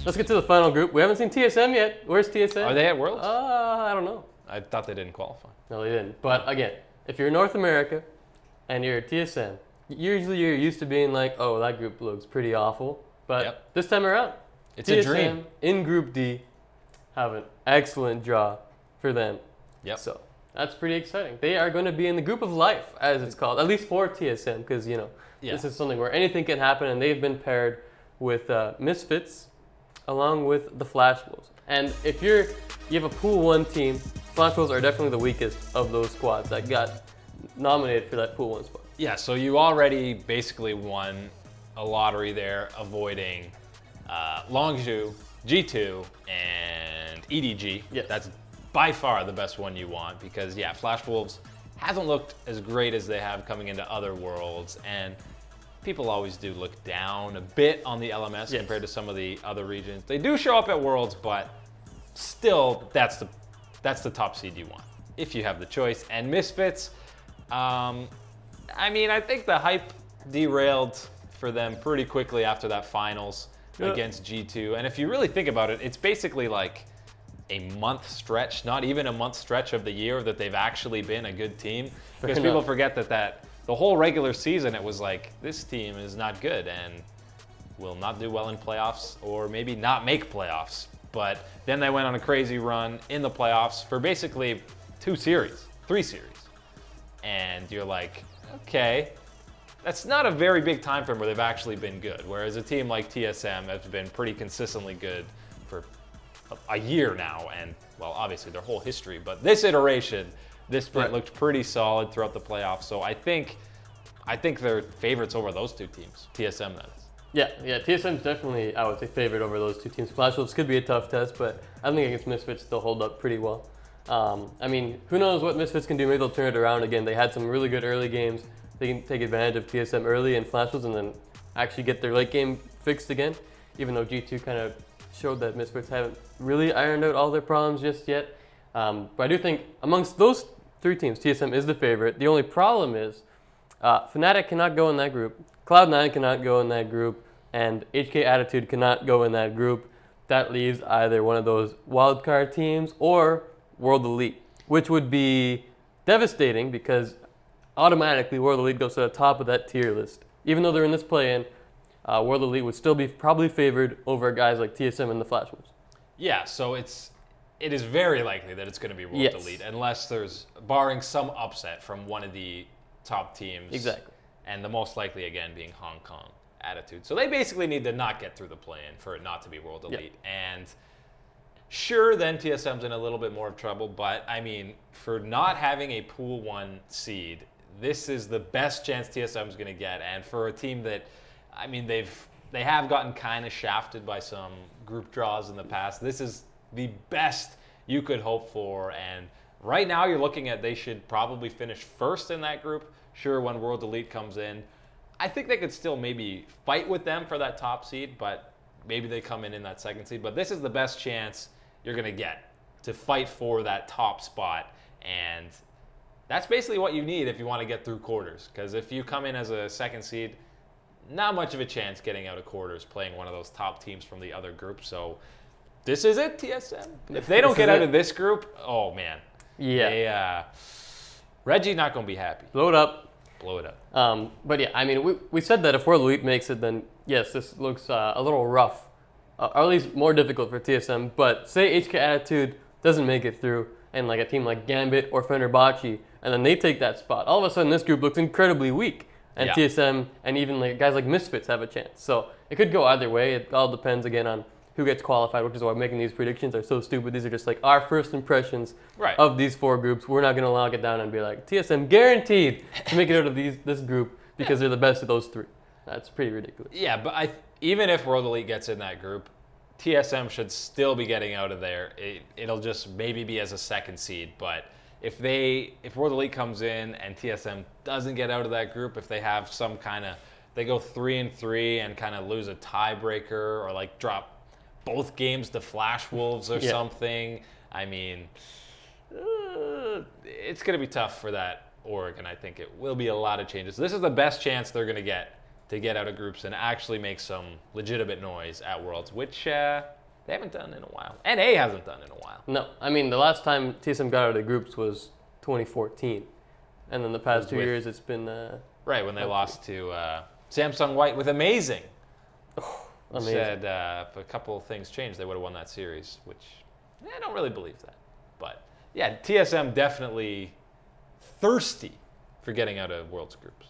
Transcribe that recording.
Let's get to the final group. We haven't seen TSM yet. Where's TSM? Are they at Worlds? I don't know. I thought they didn't qualify. No, they didn't. But again, if you're North America and you're TSM, usually you're used to being like, oh, that group looks pretty awful. But this time around, it's TSM a dream. In Group D have an excellent draw for them. Yep. So that's pretty exciting. They are going to be in the group of life, as it's called, at least for TSM, because, you know, this is something where anything can happen, and they've been paired with Misfits along with the FlashWolves. And if you have a Pool 1 team, FlashWolves are definitely the weakest of those squads that got nominated for that Pool 1 spot. Yeah, so you already basically won a lottery there, avoiding Longzhu, G2, and EDG. Yes. That's by far the best one you want because, yeah, FlashWolves hasn't looked as great as they have coming into other worlds, and people always do look down a bit on the LMS compared to some of the other regions. They do show up at Worlds, but still, that's the top seed you want if you have the choice. And Misfits, I mean, I think the hype derailed for them pretty quickly after that finals against G2. And if you really think about it, it's basically like a month stretch, not even a month stretch of the year that they've actually been a good team. Because people forget that the whole regular season, it was like, this team is not good and will not do well in playoffs or maybe not make playoffs. But then they went on a crazy run in the playoffs for basically 3 series. And you're like, okay, that's not a very big time frame where they've actually been good. Whereas a team like TSM has been pretty consistently good for a year now. And, well, obviously their whole history. But this iteration, this split looked pretty solid throughout the playoffs. So I think they're favorites over those 2 teams. TSM, that is. Yeah, TSM's definitely, I would say, favorite over those 2 teams. FlashWolves could be a tough test, but I think against Misfits they'll hold up pretty well. I mean, who knows what Misfits can do? Maybe they'll turn it around again. They had some really good early games. They can take advantage of TSM early and FlashWolves and then actually get their late game fixed again, even though G2 kind of showed that Misfits haven't really ironed out all their problems just yet. But I do think amongst those 3 teams, TSM is the favorite. The only problem is Fnatic cannot go in that group, Cloud9 cannot go in that group, and HK Attitude cannot go in that group. That leaves either one of those wildcard teams or World Elite, which would be devastating because automatically World Elite goes to the top of that tier list. Even though they're in this play-in, World Elite would still be probably favored over guys like TSM and the FlashWolves. Yeah, so it is very likely that it's going to be World Elite unless there's, barring some upset from one of the top teams. Exactly. And the most likely, again, being Hong Kong Attitude. So they basically need to not get through the play-in for it not to be World Elite. And sure, then TSM's in a little bit more trouble, but I mean, for not having a Pool 1 seed, this is the best chance TSM's going to get. And for a team that, I mean, they have gotten kind of shafted by some group draws in the past, this is the best you could hope for. And right now you're looking at they should probably finish first in that group. Sure, when World Elite comes in, I think they could still maybe fight with them for that top seed, but maybe they come in that second seed. But this is the best chance you're going to get to fight for that top spot. And that's basically what you need if you want to get through quarters. Because if you come in as a second seed, not much of a chance getting out of quarters playing one of those top teams from the other group. So this is it, TSM. If they don't get out of this group, oh, man. Yeah. Reggie not going to be happy. Blow it up. Blow it up. But yeah, I mean, we said that if World Elite makes it, then yes, this looks a little rough, or at least more difficult for TSM. But say HK Attitude doesn't make it through, and like a team like Gambit or Fenerbahce, and then they take that spot, all of a sudden this group looks incredibly weak, and TSM and even like guys like Misfits have a chance. So it could go either way. It all depends again on who gets qualified, which is why making these predictions are so stupid. These are just like our first impressions of these 4 groups. We're not going to lock it down and be like, TSM guaranteed to make it out of this group because they're the best of those 3. That's pretty ridiculous. Yeah, but even if World Elite gets in that group, TSM should still be getting out of there. It'll just maybe be as a second seed. But if World Elite comes in and TSM doesn't get out of that group, if they have some kind of, they go 3-3 and kind of lose a tiebreaker or like drop both games to FlashWolves or something. I mean, it's going to be tough for that org, and I think it will be a lot of changes. This is the best chance they're going to get out of groups and actually make some legitimate noise at Worlds, which They haven't done in a while. NA hasn't done in a while. No, I mean, the last time TSM got out of the groups was 2014. And then the past 2 years, it's been... right, when they lost to Samsung White with Amazing. Amazing. Said if a couple of things changed, they would have won that series, which I don't really believe that. But yeah, TSM definitely thirsty for getting out of Worlds groups.